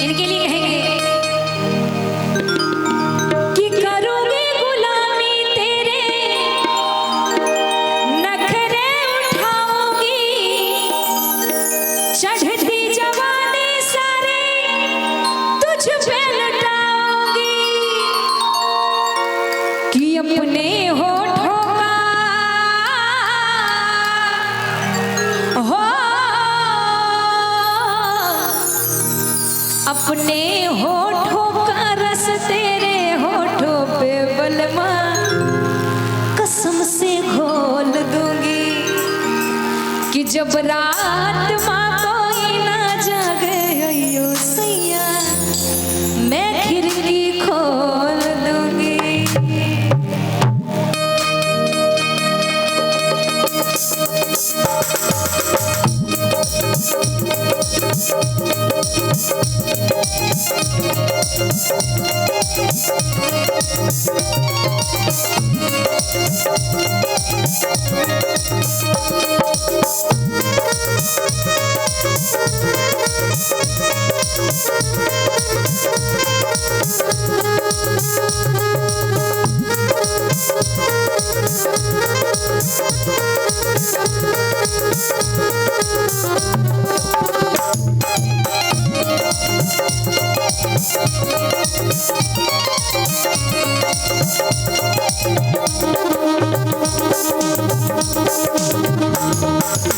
इनके लिए कहेंगे कि करोगे गुलामी तेरे नखरे उठाओगी, चढ़ती जवानी सारे तुझ पे लुटाओगी, कि अपने होठों का हो, अपने होठों का रस तेरे होठों पे बलमा कसम से घोल दूंगी, कि जब रात माँ कोई ना जागे अयो सैया मैं खिड़की खोल दूंगी।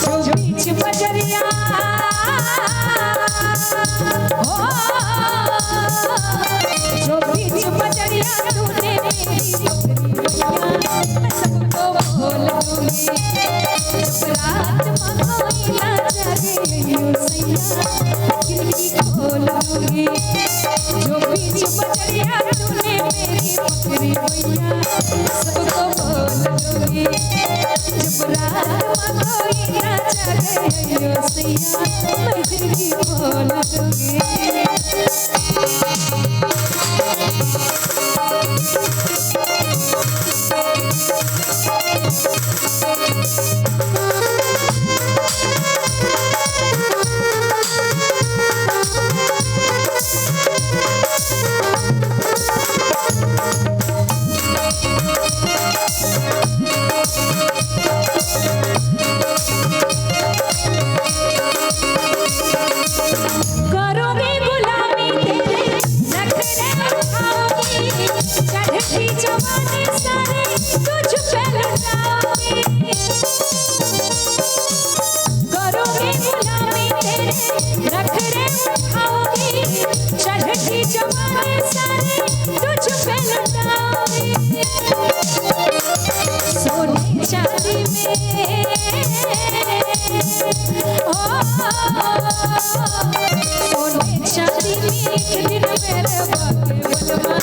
जो बीच बजरिया हो, जो बीच बजरिया तूने मैं सबको बोल दूंगी, जब रात कोई ना जागे यूं सैया खिड़की खोल दूंगी, जो बीच बजरिया तूने मेरी पकड़ी मैया सबको बोल दूंगी, जब रात कोई ना जागे यूं सैया मैं खिड़की खोल दूंगी। करोगे गुलामी तेरे नखरे उठाओगी, चढ़ती जवानी सारे तुझ पे लुटाओगी, करोगे गुलामी तेरे नखरे उठाओगी, चढ़ती जवानी सारे तुझ पे लुटाओगी, सोने चांदी में सोने चांदी में एक दिन मेरे बाके बलमा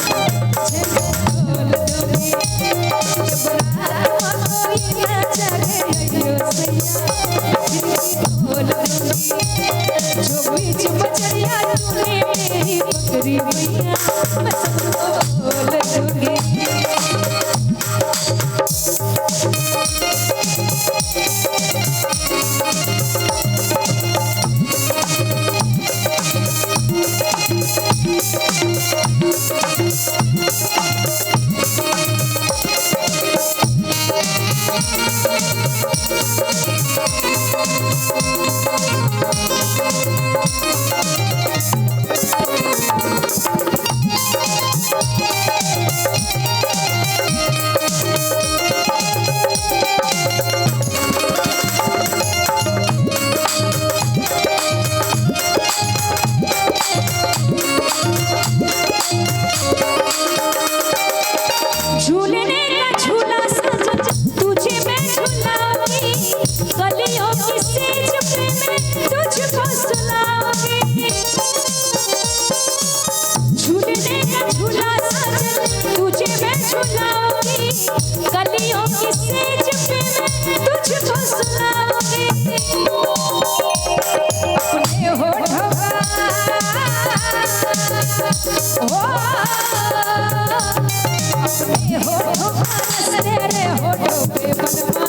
खोल दूंगी, जब रात कोई ना जागे अयो सैया खिड़की खोल दूंगी, जो बीच बजरिया तूने मेरी पकड़ी मैया मैं सबको खोल दूंगी। अपने होठों का रस तेरे होठों पे बनवा